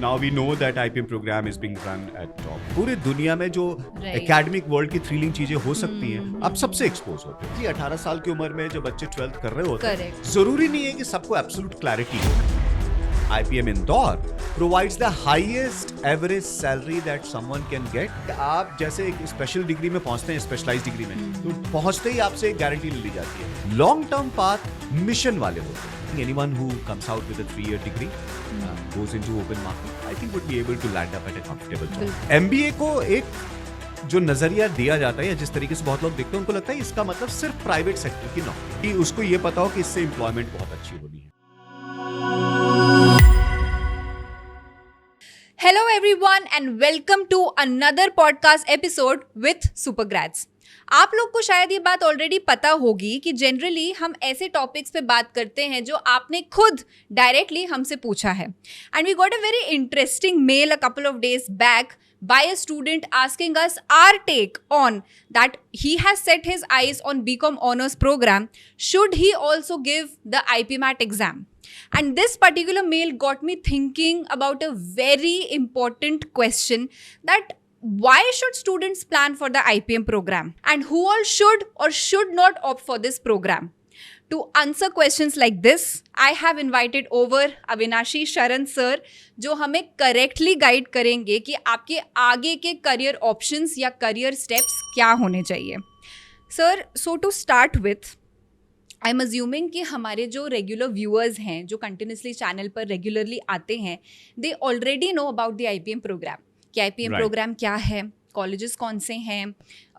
now we know that IPM program is being run at top. पूरे दुनिया में जो एकेडमिक वर्ल्ड की थ्रिलिंग चीजें हो सकती हैं आप सबसे एक्सपोज होते हैं। 18 साल की उम्र में जो बच्चे 12th कर रहे होते हैं जरूरी नहीं है कि सबको एब्सोल्यूट क्लैरिटी हो। IPM Indore provides the highest average salary that someone can get. आप जैसे एक स्पेशल डिग्री में पहुंचते हैं, स्पेशलाइज्ड डिग्री में, तो पहुंचते ही आपसे एक गारंटी ले ली जाती है। लॉन्ग टर्म पाथ मिशन वाले होते हैं। Anyone who comes out with a 3-year degree goes into open market, I think would be able to land up at a comfortable job. MBA को एक जो नजरिया दिया जाता है या जिस तरीके से बहुत लोग देखते हैं उनको लगता है इसका मतलब सिर्फ प्राइवेट सेक्टर की नौकरी, उसको ये पता हो कि इससे एम्प्लॉयमेंट बहुत अच्छी होनी है। Hello everyone and welcome to another podcast episode with Supergrads. आप लोग को शायद ये बात ऑलरेडी पता होगी कि जनरली हम ऐसे टॉपिक्स पे बात करते हैं जो आपने खुद डायरेक्टली हमसे पूछा है। And we got a very interesting mail a couple of days back by a student asking us our take on that he has set his eyes on BCom Honours program. Should he also give the IPMAT exam? And this particular mail got me thinking about a very important question, that why should students plan for the IPM program and who all should or should not opt for this program? To answer questions like this, I have invited over Avinashi Sharan sir, जो हमें correctly guide करेंगे कि आपके आगे के career options या career steps क्या होने चाहिए। Sir, so to start with, I am assuming कि हमारे जो रेगुलर व्यूअर्स हैं जो कंटिन्यूसली चैनल पर रेगुलरली आते हैं, they already know about the IPM program, कि IPM प्रोग्राम क्या है, कॉलेजेस कौन से हैं,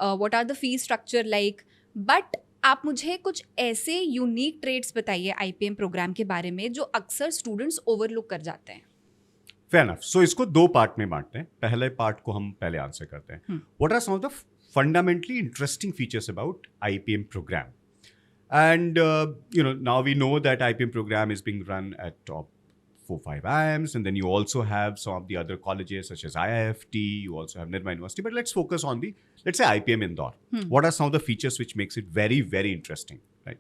what are the fees structure like. But आप मुझे कुछ ऐसे यूनिक ट्रेड्स बताइए IPM प्रोग्राम के बारे में जो अक्सर स्टूडेंट्स ओवरलुक कर जाते हैं। Fair enough. So इसको दो पार्ट में बांटते हैं। पहले पार्ट को हम पहले आंसर करते हैं। What are some of the fundamentally interesting features about IPM program? And now we know that IPM program is being run at top 4-5 IIMs, and then you also have some of the other colleges such as IIFT, you also have Nirma University, but let's focus on the, let's say, IPM Indore. What are some of the features which makes it very, very interesting, right?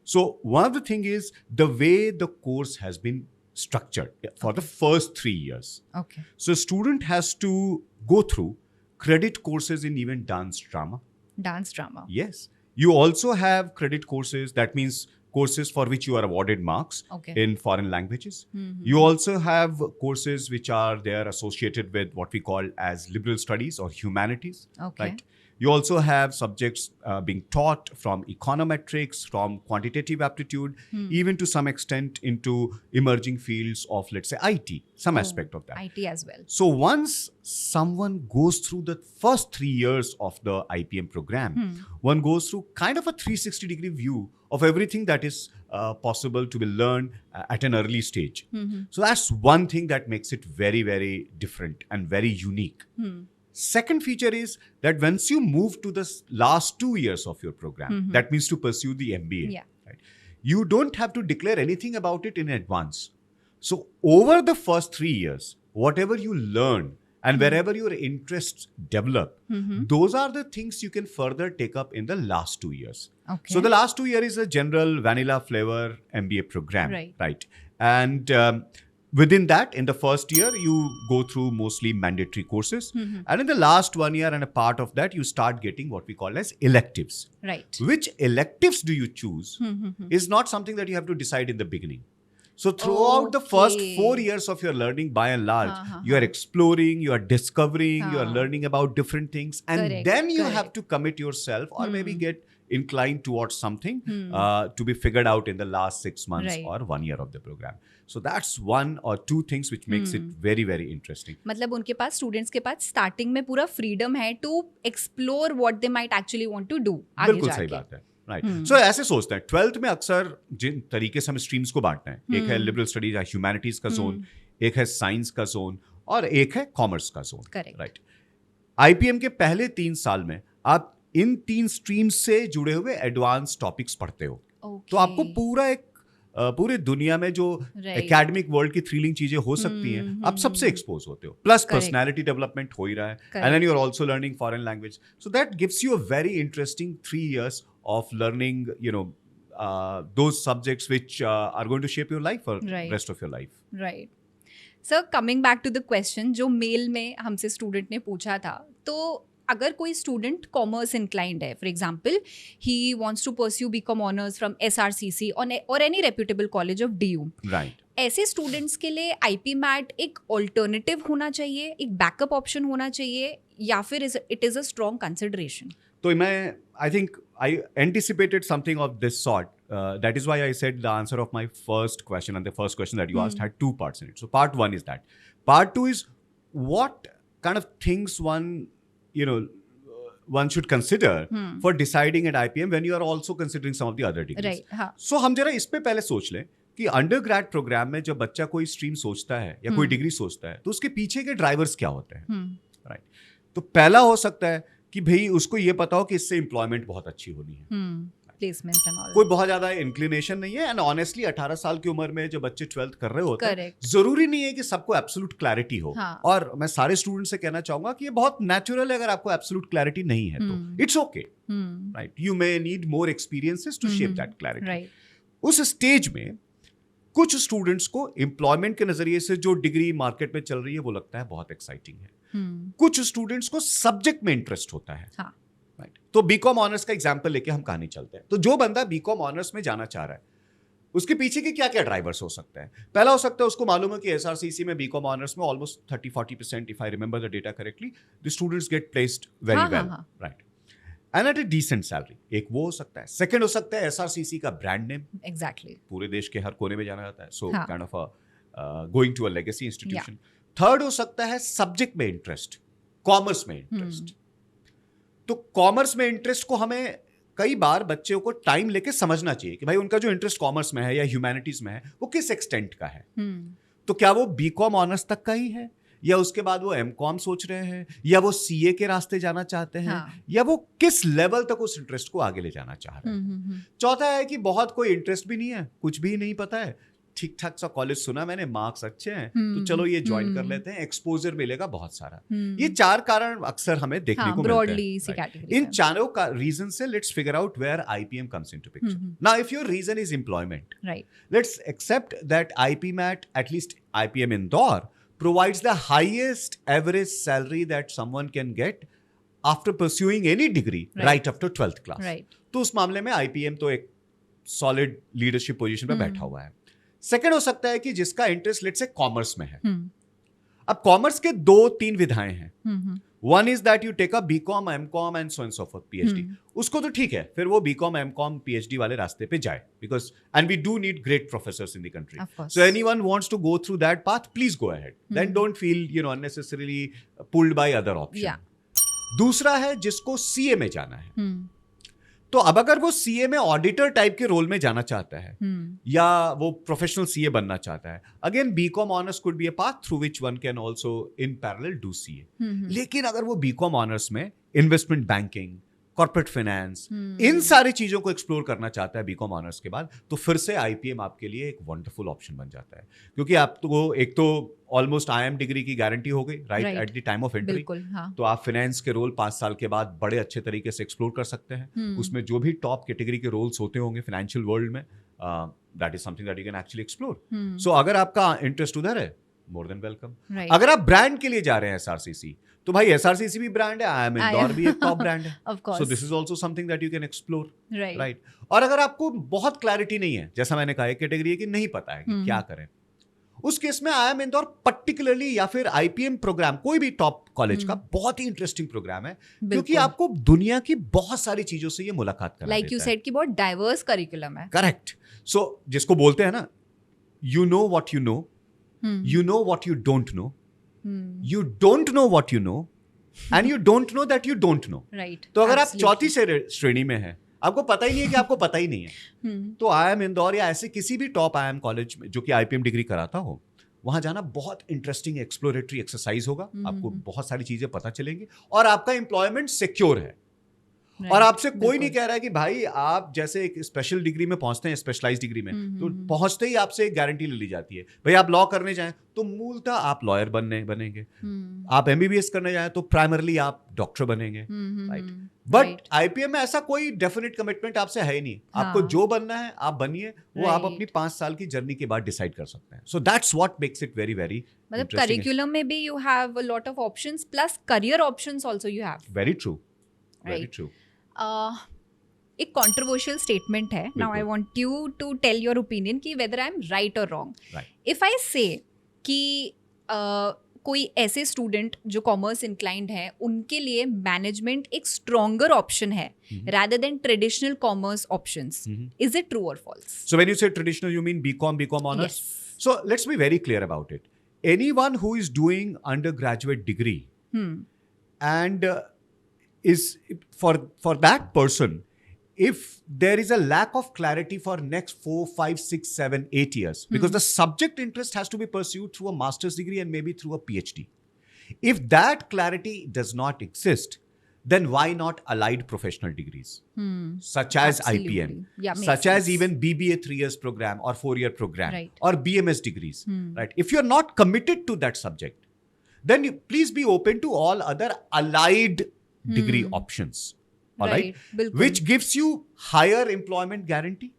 So one of the thing is the way the course has been structured for the first 3 years. Okay. So a student has to go through credit courses in even dance drama. Dance drama. Yes. You also have credit courses, that means courses for which you are awarded marks in foreign languages. You also have courses which are there associated with what we call as liberal studies or humanities. Right? You also have subjects being taught from econometrics, from quantitative aptitude, even to some extent into emerging fields of, let's say, IT, some aspect of that. IT as well. So once someone goes through the first 3 years of the IPM program, one goes through kind of a 360-degree view of everything that is possible to be learned at an early stage. So that's one thing that makes it very, very different and very unique. Second feature is that once you move to the last 2 years of your program, that means to pursue the MBA, right? You don't have to declare anything about it in advance. So over the first 3 years, whatever you learn and wherever your interests develop, those are the things you can further take up in the last 2 years. So the last 2 years is a general vanilla flavor MBA program, right? And within that, in the first year, you go through mostly mandatory courses. And in the last 1 year and a part of that, you start getting what we call as electives. Right. Which electives do you choose is not something that you have to decide in the beginning. So throughout the first 4 years of your learning, by and large, you are exploring, you are discovering, you are learning about different things. And then you have to commit yourself or maybe get inclined towards something to be figured out in the last 6 months or 1 year of the program. So that's one or two things which makes it very, very interesting. मतलब उनके पास, students के पास starting में पूरा freedom है to explore what they might actually want to do आगे बिल्कुल जाके। सही बात है, राइट। सो ऐसे सोचते हैं 12th में अक्सर जिन तरीके से हम स्ट्रीम्स को बांटते हैं, एक है लिबरल स्टडीज या ह्यूमैनिटीज का जोन, एक है साइंस का जोन और एक है कॉमर्स का जोन, राइट। IPM के पहले 3 साल में आप इन 3 स्ट्रीम्स से जुड़े हुए एडवांस टॉपिक्स पढ़ते हो। तो आपको पूरे दुनिया में जो एकेडमिक वर्ल्ड की थ्रिलिंग चीजें हो सकती हैं, आप सबसे एक्सपोज होते हो। प्लस पर्सनैलिटी डेवलपमेंट हो ही रहा है, and then you are also learning foreign language, so that gives you a very interesting 3 years of learning, those subjects which are going to shape your life for rest of your life. Right. Sir coming back to the question जो mail में हमसे student ने पूछा था, तो अगर कोई student commerce inclined है, for example he wants to pursue BCom honours from SRCC और any reputable college of DU, right, ऐसे स्टूडेंट्स के लिए IPMAT एक ऑल्टरनेटिव होना चाहिए, एक बैकअप ऑप्शन होना चाहिए, या फिर it is a strong consideration? तो मैं I think I anticipated something of this sort. That is why I said the answer of my first question and the first question that you asked had two parts in it. So part one is that. Part two is what kind of things one should consider for deciding at IPM when you are also considering some of the other degrees. Right. हाँ. So हम जरा इस पे पहले सोच लें कि undergrad programme में जब बच्चा कोई स्ट्रीम सोचता है या कोई डिग्री सोचता है तो उसके पीछे के ड्राइवर्स क्या होते हैं, राइट? तो पहला हो सकता है कि भाई उसको ये पता हो कि इससे एम्प्लॉयमेंट बहुत अच्छी होनी है, प्लेसमेंट्स एंड ऑल, कोई बहुत ज्यादा इंक्लिनेशन नहीं है. एंड ऑनेस्टली 18 साल की उम्र में जब बच्चे 12th कर रहे होते हैं, जरूरी नहीं है कि सबको एब्सोल्यूट क्लैरिटी हो. हाँ. और मैं सारे स्टूडेंट से कहना चाहूंगा कि ये बहुत नेचुरल है अगर आपको एब्सोल्यूट क्लैरिटी नहीं है तो it's okay, right? You may need more experiences to shape that clarity. उस स्टेज में कुछ स्टूडेंट्स को एम्प्लॉयमेंट के नजरिए से जो डिग्री मार्केट में चल रही है वो लगता है बहुत एक्साइटिंग है. कुछ स्टूडेंट्स को सब्जेक्ट में इंटरेस्ट होता है. हाँ. राइट. तो बीकॉम ऑनर्स का एग्जांपल लेके हम कहानी चलते हैं. तो जो बंदा बीकॉम ऑनर्स में जाना चाह रहा है उसके पीछे के क्या क्या ड्राइवर्स हो सकते हैं? पहला हो सकता है उसको मालूम है कि SRCC में बीकॉम ऑनर्स में almost 30-40%, if I remember the data correctly, the students get placed very well, right, and at a decent salary. एक वो हो सकता है. सेकंड हो सकता है SRCC का ब्रांड नेम, एग्जैक्टली, पूरे देश के हर कोने में जाना जाता है, so kind of going to a legacy institution. Third हो सकता है सब्जेक्ट में इंटरेस्ट, कॉमर्स में इंटरेस्ट. तो कॉमर्स में इंटरेस्ट को हमें कई बार बच्चों को टाइम लेके समझना चाहिए कि भाई उनका जो इंटरेस्ट कॉमर्स में है या ह्यूमैनिटीज में है वो किस एक्सटेंट का है. तो क्या वो बीकॉम ऑनर्स तक का ही है, या उसके बाद वो एमकॉम सोच रहे हैं, या वो CA के रास्ते जाना चाहते हैं, या वो किस लेवल तक उस इंटरेस्ट को आगे ले जाना चाह रहे हैं. चौथा है कि बहुत कोई इंटरेस्ट भी नहीं है, कुछ भी नहीं पता है, ठीक ठाक सा कॉलेज सुना मैंने, मार्क्स अच्छे हैं, तो चलो ये ज्वाइन कर लेते हैं, एक्सपोजर मिलेगा बहुत सारा. ये चार कारण अक्सर हमें देखने को मिलते हैं. इन चारों का रीजन से let's figure out where IPM comes into picture. Now if your reason is employment, right, let's accept that IPMAT, at least IPM Indore, provides the highest average salary that someone can get after pursuing any degree right after 12th class. Right. तो उस मामले में IPM तो एक solid leadership position पे बैठा हुआ है. सेकेंड हो सकता है कि जिसका इंटरेस्ट लेट्स से कॉमर्स में है. अब कॉमर्स के 2-3 विधाएं हैं. One is that you take a BCom, MCom and so and so for PhD. उसको तो ठीक है, फिर वो बीकॉम, एमकॉम, PhD वाले रास्ते पे जाए, because and we do need great professors in the country. So anyone wants to go through that path, please go ahead. Then don't feel unnecessarily pulled by other option. दूसरा है जिसको CA में जाना है. तो अब अगर वो CA में ऑडिटर टाइप के रोल में जाना चाहता है, या वो प्रोफेशनल CA बनना चाहता है, again BCom honours could be a path through which one can also in parallel do CA. लेकिन अगर वो बीकॉम ऑनर्स में इन्वेस्टमेंट बैंकिंग, कॉर्पोरेट फाइनेंस, इन सारी चीजों को एक्सप्लोर करना चाहता है बीकॉम ऑनर्स के बाद, तो फिर से IPM आपके लिए एक वंडरफुल ऑप्शन बन जाता है. क्योंकि आपको एक तो ऑलमोस्ट IIM डिग्री की गारंटी हो गई right at the time of entry. तो आप फाइनेंस के रोल 5 साल के बाद बड़े अच्छे तरीके से एक्सप्लोर कर सकते हैं. उसमें जो भी टॉप कैटेगरी के रोल्स होते होंगे फाइनेंशियल वर्ल्ड में, that is something that you can actually explore. So अगर आपका इंटरेस्ट उधर है, मोर देन वेलकम. अगर आप ब्रांड के लिए जा रहे हैं SRCC, तो भाई SRCC भी ब्रांड है, IIM इंदौर भी एक टॉप ब्रांड है. So this is also something that you can explore, right. और अगर आपको बहुत क्लैरिटी नहीं है, जैसा मैंने कहा, एक कैटेगरी है कि नहीं पता है कि क्या करें, उस केस में IIM इंदौर पर्टिकुलरली या फिर IPM प्रोग्राम, कोई भी टॉप कॉलेज का बहुत ही इंटरेस्टिंग प्रोग्राम है, क्योंकि आपको दुनिया की बहुत सारी चीजों से ये मुलाकात कराता है. लाइक यू सेड कि बहुत डाइवर्स करिकुलम है. करेक्ट. सो जिसको बोलते हैं ना, you know what you know, you know what you don't know, you don't know what you know, and you don't know that you don't know. Right. तो अगर आप चौथी श्रेणी में हैं, आपको पता ही नहीं है कि आपको पता ही नहीं है, तो IIM इंदौर या ऐसे किसी भी टॉप IIM कॉलेज में जो कि IPM डिग्री कराता हो, वहां जाना बहुत इंटरेस्टिंग एक्सप्लोरेटरी एक्सरसाइज होगा. आपको बहुत सारी चीजें पता चलेंगी और आपका एम्प्लॉयमेंट सिक्योर है. और आपसे कोई बिल्कुल। नहीं कह रहा है कि भाई आप जैसे एक स्पेशल डिग्री में पहुंचते हैं, स्पेशलाइज्ड डिग्री में, तो पहुंचते ही आपसे एक गारंटी ले ली जाती है, भाई आप लॉ करने जाएं तो मूलतः आप लॉयर बनेंगे, आप एमबीबीएस करने जाएं तो प्राइमरली आप डॉक्टर बनेंगे, राइट? बट आईपीएम में ऐसा कोई डेफिनेट कमिटमेंट आपसे है ही नहीं, आपको जो बनना है आप बनिए, वो आप अपनी 5 साल की जर्नी के बाद डिसाइड कर सकते हैं. So that's what makes it very very मतलब करिकुलम में भी you have a lot of options plus career options also you have. Very true, very Right. True. एक कंट्रोवर्शियल स्टेटमेंट है. Now I want you to tell your opinion कि whether I am right और wrong. If I say कि कोई ऐसे student जो commerce inclined है उनके लिए मैनेजमेंट एक स्ट्रॉन्गर ऑप्शन है rather than traditional commerce options. Is it true or false? So when you say traditional, you mean BCom honors? Yes. So let's be very clear about it. Anyone who is doing undergraduate degree and is for that person, if there is a lack of clarity for next 4, 5, 6, 7, 8 years, because the subject interest has to be pursued through a master's degree and maybe through a PhD. If that clarity does not exist, then why not allied professional degrees such as Absolutely. IPM, Yeah, makes such as sense. even BBA 3 years program or 4-year program, Right. or BMS degrees, right? If you're not committed to that subject, then please be open to all other allied degree options, all right? बिल्कुल. Which gives you higher employment guarantee,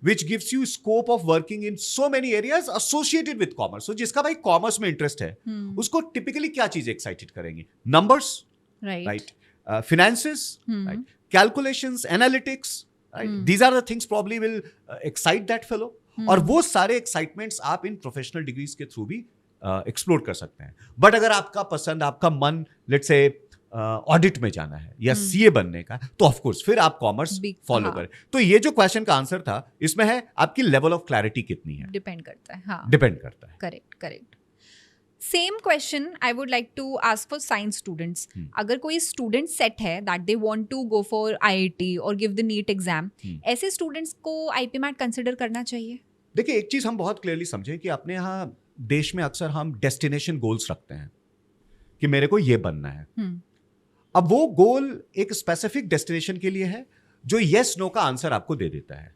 which gives you scope of working in so many areas associated with commerce. So जिसका भाई commerce में interest है, उसको typically क्या चीजें excited करेंगी? Numbers, right? Finances, right? Calculations, analytics, right? These are the things probably will excite that fellow. और वो सारे excitements आप इन professional degrees के through भी explore कर सकते हैं. But अगर आपका पसंद, आपका मन, let's say ऑडिट में जाना है या सीए बनने का, तो ऑफ कोर्स फिर आप कॉमर्स फॉलो करें. तो ये जो क्वेश्चन का आंसर था, इसमें है आपकी लेवल ऑफ क्लैरिटी कितनी है, डिपेंड करता है. हाँ, डिपेंड करता है. Correct. Same question I would like to ask for science students. अगर कोई स्टूडेंट सेट है that they want to go for IIT और गिव द नीट एग्जाम, ऐसे स्टूडेंट्स को आईपीएमएट कंसिडर करना चाहिए? देखिए, एक चीज हम बहुत क्लियरली समझें कि अपने यहाँ देश में अक्सर हम डेस्टिनेशन गोल्स रखते हैं कि मेरे को ये बनना है. अब वो गोल एक स्पेसिफिक डेस्टिनेशन के लिए है जो यस नो का आंसर आपको दे देता है.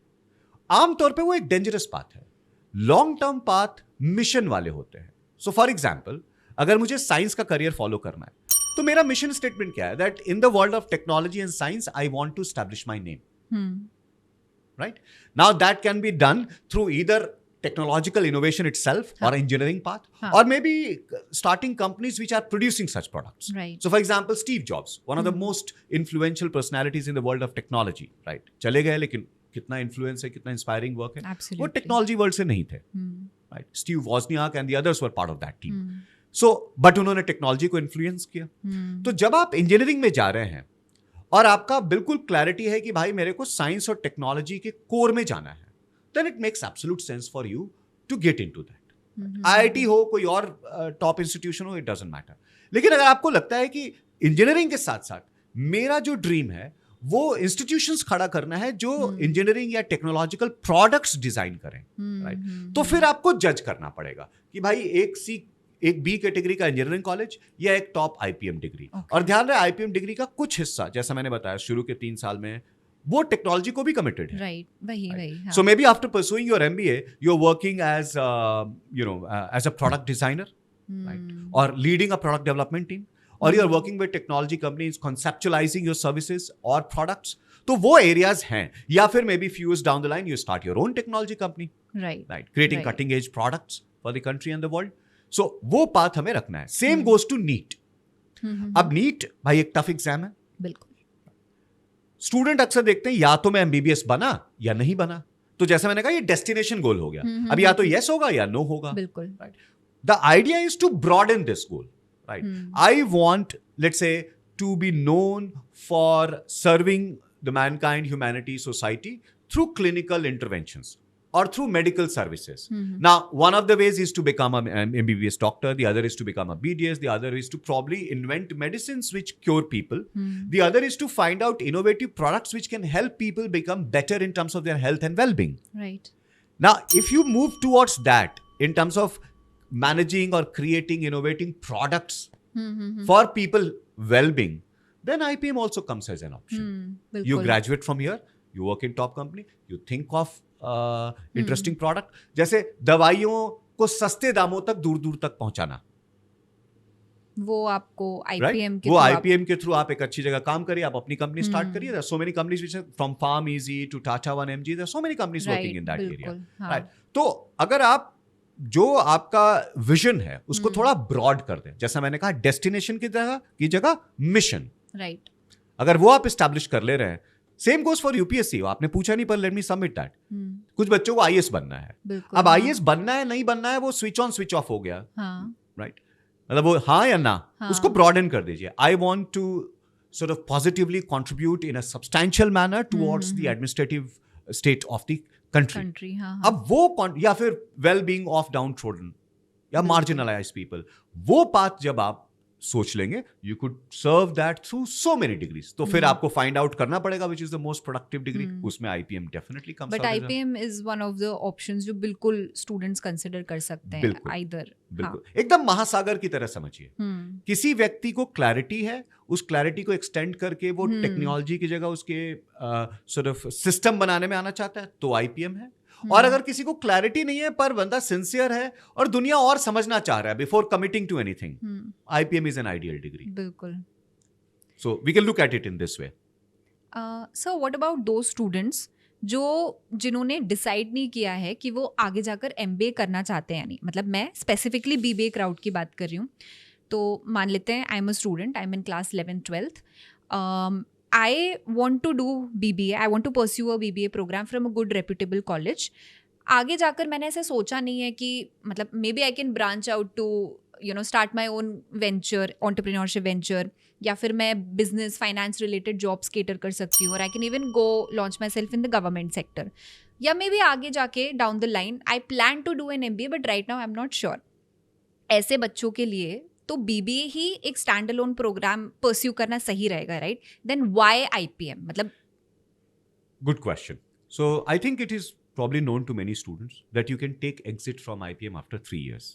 आमतौर पे वो एक डेंजरस पाथ है. लॉन्ग टर्म पाथ मिशन वाले होते हैं. सो फॉर एग्जाम्पल, अगर मुझे साइंस का करियर फॉलो करना है, तो मेरा मिशन स्टेटमेंट क्या है? That in the world of technology and science I want to establish my name. Right now that can be done through either technological innovation itself or engineering path, or maybe starting companies which are producing such products. Right. So for example, Steve Jobs, one of the most influential personalities in the world of technology, right? चले गए, लेकिन कितना influence है, कितना inspiring work है. Absolutely. वो technology world से नहीं थे. Right? Steve Wozniak and the others were part of that team. So, but उन्होंने technology को influence किया. तो जब आप engineering में जा रहे हैं और आपका बिल्कुल क्लैरिटी है कि भाई मेरे को साइंस और टेक्नोलॉजी के कोर में जाना है, then it makes absolute sense for you to get into that. IIT हो, कोई और टॉप इंस्टीट्यूशन हो, it doesn't matter. लेकिन अगर आपको लगता है कि इंजीनियरिंग के साथ साथ मेरा जो ड्रीम है वो इंस्टीट्यूशंस खड़ा करना है जो इंजीनियरिंग या टेक्नोलॉजिकल प्रोडक्ट्स डिजाइन करें, राइट? तो फिर आपको जज करना पड़ेगा कि भाई एक बी कैटेगरी का इंजीनियरिंग कॉलेज या एक टॉप आईपीएम डिग्री. और ध्यान रहे, आईपीएम डिग्री का कुछ हिस्सा, जैसा मैंने बताया, शुरू के 3 साल में वो टेक्नोलॉजी को भी कमिटेड है. राइट, वही. So maybe after pursuing your MBA, you're working as as a product designer, right? Or leading a product development team, or you're working with technology companies conceptualizing your services or products. तो वो areas हैं. या फिर maybe few years down the line you start your own technology company, right? Creating cutting edge products for the country and the world. So वो path हमें रखना है. Same goes to NEET. अब NEET भाई एक tough exam है. बिल्कुल. Student अक्सर देखते हैं या तो मैं एमबीबीएस बना या नहीं बना. तो जैसे मैंने कहा, ये डेस्टिनेशन गोल हो गया. अब या तो यस होगा या नो होगा. बिल्कुल. Right. The idea is to broaden this goal, right? I want, let's say, to be known for serving the mankind, humanity, society through clinical interventions or through medical services. Now, one of the ways is to become an MBBS doctor. The other is to become a BDS. The other is to probably invent medicines which cure people. The other is to find out innovative products which can help people become better in terms of their health and well-being. Right. Now, if you move towards that in terms of managing or creating innovating products for people well-being, then IPM also comes as an option. You बिल्कुल graduate from here, you work in top company, you think of interesting product. जैसे दवाइयों को सस्ते दामों तक दूर दूर तक पहुंचाना, वो आपको right? IPM के वो through IPM के थ्रू आप एक अच्छी जगह काम करिए, आप अपनी कंपनी स्टार्ट करिए. There are so many companies which are from Farm Easy to Tata 1mg. There are so many companies working in that area. बिल्कुल, हाँ. Right. तो अगर आप जो आपका विजन है उसको थोड़ा ब्रॉड कर दें, जैसा मैंने कहा डेस्टिनेशन की जगह मिशन, राइट. अगर वो आप एस्टैब्लिश कर ले रहे हैं, सेम गोज फॉर यूपीएससी. आपने पूछा नहीं पर लेट मी सबमिट दैट. कुछ बच्चों को आईएएस बनना है. बिल्कुल, अब हाँ. आईएएस बनना है नहीं बनना है वो स्विच ऑन स्विच ऑफ हो गया, हाँ. राइट? मतलब वो हाँ या ना, हाँ. उसको ब्रॉडन कर दीजिए. I want to sort of positively contribute in a substantial manner towards the administrative state of the country. Country, हाँ. अब वो या फिर well being of downtrodden या मार्जिनलाइज्ड पीपल, वो पाथ जब आप सोच लेंगे, you could serve that through so many degrees. तो फिर आपको फाइंड आउट करना पड़ेगा which is the most productive degree. उसमें IPM definitely comes but IPM is one of the options जो बिल्कुल स्टूडेंट्स कंसिडर कर सकते हैं. बिल्कुल, आइदर बिल्कुल एकदम महासागर की तरह समझिए. किसी व्यक्ति को क्लैरिटी है, उस क्लैरिटी को एक्सटेंड करके वो टेक्नोलॉजी की जगह उसके सॉर्ट ऑफ सिस्टम बनाने में आना चाहता है तो आईपीएम है. और अगर किसी को क्लैरिटी नहीं है पर बंदा सिंसियर है और दुनिया और समझना चाह रहा है before committing to anything, IPM is an ideal degree. बिल्कुल. So we can look at it in this way. So what about those students जिन्होंने डिसाइड नहीं किया है कि वो आगे जाकर MBA करना चाहते हैं. नहीं, मतलब मैं स्पेसिफिकली BBA क्राउड की बात कर रही हूँ. तो मान लेते हैं I am a student, I am in class 11th-12th. I want to do BBA. I want to pursue a BBA program from a good reputable college. आगे जाकर मैंने ऐसे सोचा नहीं है कि मतलब may be I can branch out to start my own venture, entrepreneurship venture, या फिर मैं business finance related jobs cater कर सकती हूँ, और I can even go launch myself in the government sector. या मे बी आगे जाके down the line I plan to do an MBA, but right now I am not sure. ऐसे बच्चों के लिए तो BBA ही एक स्टैंड अलोन प्रोग्राम परस्यू करना सही रहेगा, राइट? Then why IPM? मतलब good question. So I think it is probably known to many students that you can take exit from IPM after 3 years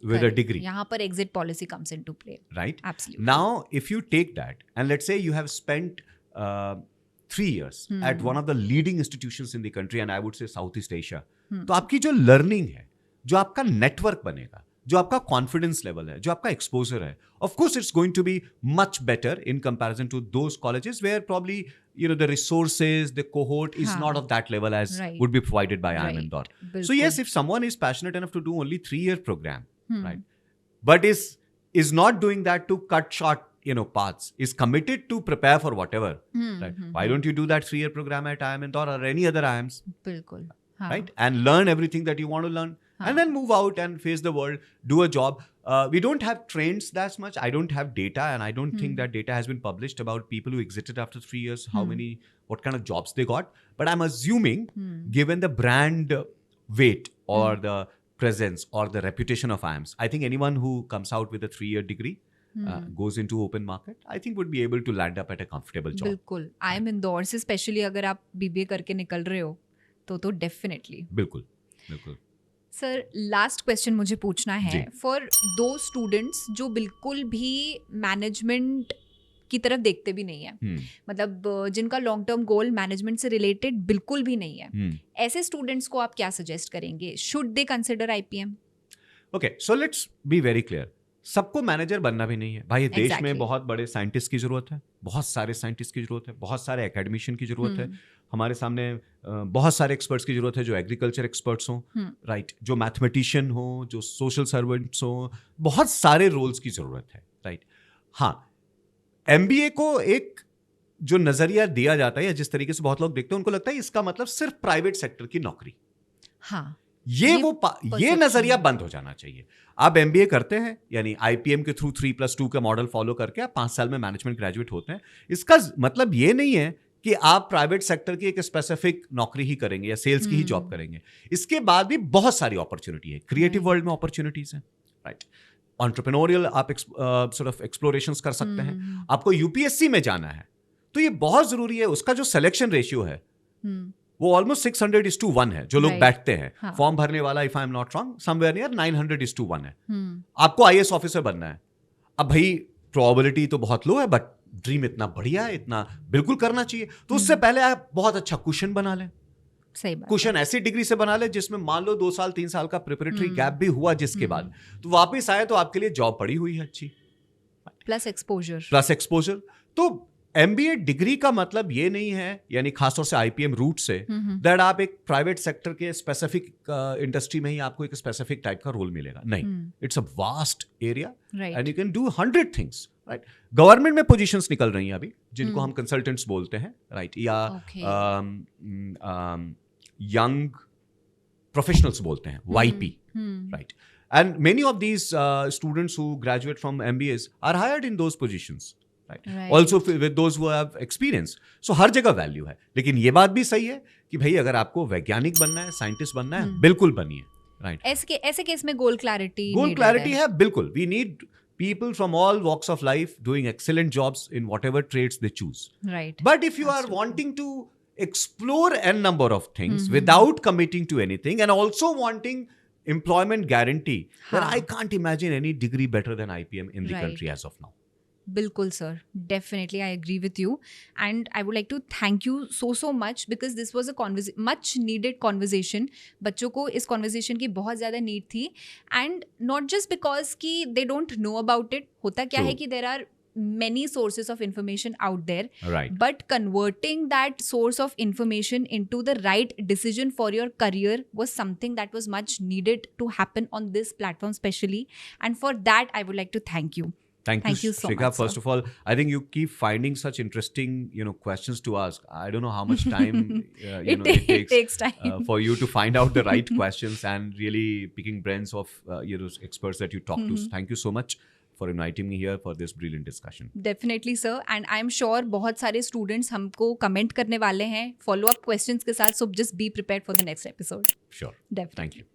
with a degree. यहाँ पर exit policy comes into play. Right? Absolutely. Now, if you take that and let's say you have spent 3 years at one of the leading institutions in the country, and I would say Southeast Asia, तो आपकी जो learning है, जो आपका network बनेगा, जो आपका confidence level है, जो आपका एक्सपोजर है, of course it's going to be much better in comparison to those colleges where probably the resources, the cohort is not of that level as would be provided by IIM Indore. So yes, if someone is passionate enough to do only 3-year program, right, but is not doing that to cut short paths, is committed to prepare for whatever, right? Why don't you do that 3-year program at IIM Indore or any other IIMs? बिल्कुल. Right? And learn everything that you want to learn. And then move out and face the world, do a job. We don't have trends that much. I don't have data, and I don't think that data has been published about people who exited after 3 years, what kind of jobs they got. But I'm assuming, given the brand weight or the presence or the reputation of IIMs, I think anyone who comes out with a 3-year degree, goes into open market, I think would be able to land up at a comfortable job. बिल्कुल. IIM Indore से specially अगर आप BBA करके निकल रहे हो तो definitely. बिल्कुल, बिल्कुल. सर, लास्ट क्वेश्चन मुझे पूछना है फॉर दो स्टूडेंट्स जो बिल्कुल भी मैनेजमेंट की तरफ देखते भी नहीं है, मतलब जिनका लॉन्ग टर्म गोल मैनेजमेंट से रिलेटेड बिल्कुल भी नहीं है, ऐसे स्टूडेंट्स को आप क्या सजेस्ट करेंगे? Should they consider IPM? Okay, so let's be very clear. सबको मैनेजर बनना भी नहीं है भाई. देश में बहुत बड़े साइंटिस्ट की जरूरत है, बहुत सारे साइंटिस्ट की जरूरत है, बहुत सारे एकेडमिशियन की जरूरत है. हमारे सामने बहुत सारे एक्सपर्ट्स की जरूरत है, जो एग्रीकल्चर एक्सपर्ट्स हों, राइट, जो मैथमेटिशियन हो, जो सोशल सर्वेंट्स हो, बहुत सारे रोल्स की जरूरत है, राइट. हाँ, MBA को एक जो नजरिया दिया जाता है या जिस तरीके से बहुत लोग देखते हैं, उनको लगता है इसका मतलब सिर्फ प्राइवेट सेक्टर की नौकरी. हाँ, ये नजरिया बंद हो जाना चाहिए. आप MBA करते हैं यानी IPM के थ्रू 3+2 का मॉडल फॉलो करके आप 5 साल में मैनेजमेंट ग्रेजुएट होते हैं. इसका मतलब ये नहीं है कि आप प्राइवेट सेक्टर की एक स्पेसिफिक नौकरी ही करेंगे या सेल्स की ही जॉब करेंगे. इसके बाद भी बहुत सारी अपॉर्चुनिटी है. क्रिएटिव वर्ल्ड में अपॉर्चुनिटीज हैं, राइट. एंटरप्रेन्योरियल आप सॉर्ट ऑफ एक्सप्लोरेशंस कर सकते हैं. आपको UPSC में जाना है तो ये बहुत जरूरी है. उसका जो सिलेक्शन रेशियो है वो ऑलमोस्ट 600:1 है. जो लोग बैठते हैं फॉर्म भरने वाला, if I am not wrong, somewhere near 900:1 है. आपको IAS ऑफिसर बनना है. अब भाई प्रोबेबिलिटी तो बहुत लो है, बट ड्रीम इतना बढ़िया है, इतना बिल्कुल करना चाहिए। तो उससे पहले आप बहुत अच्छा क्वेश्चन बना लें। सही बात। क्वेश्चन ऐसी डिग्री से बना ले जिसमें मान लो 2 साल 3 साल का प्रिपरेटरी गैप भी हुआ, जिसके बाद तो वापस आए तो आपके लिए जॉब पड़ी हुई है अच्छी, प्लस एक्सपोजर। तो एमबीए डिग्री का मतलब ये नहीं है, यानी खासतौर से आईपीएम रूट से, दैट आप एक प्राइवेट सेक्टर के स्पेसिफिक इंडस्ट्री में ही आपको एक स्पेसिफिक टाइप का रोल मिलेगा। नहीं, it's a vast area and you can do 100 things, right. Government में पोजीशंस निकल रही हैं अभी, जिनको हम कंसल्टेंट्स बोलते हैं, राइट, या यंग प्रोफेशनल्स बोलते हैं, YP, right? And many of these students who graduate from MBAs are hired in those positions, right? Also with those who have experience. So हर जगह वैल्यू है, लेकिन ये बात भी सही है कि भाई अगर आपको वैज्ञानिक बनना है, साइंटिस्ट बनना है, बिल्कुल बनिए, right? ऐसे केस में गोल क्लैरिटी है, बिल्कुल। We need people from all walks of life doing excellent jobs in whatever trades they choose. Right. But if you are wanting to explore n number of things without committing to anything and also wanting employment guarantee, then I can't imagine any degree better than IPM in the country as of now. बिल्कुल sir, definitely I agree with you and I would like to thank you so much because this was a much needed conversation. बच्चों को इस conversation की बहुत ज़्यादा need थी, and not just because कि they don't know about it. होता क्या है कि there are many sources of information out there, right, but converting that source of information into the right decision for your career was something that was much needed to happen on this platform specially, and for that I would like to thank you. Thank you so Shikha, much. First of all, I think you keep finding such interesting, questions to ask. I don't know how much time it takes time for you to find out the right questions and really picking brains of experts that you talk to. So thank you so much for inviting me here for this brilliant discussion. Definitely sir, and I am sure बहुत सारे students हमको comment करने वाले हैं follow up questions के साथ, so just be prepared for the next episode. Sure. Definitely. Thank you.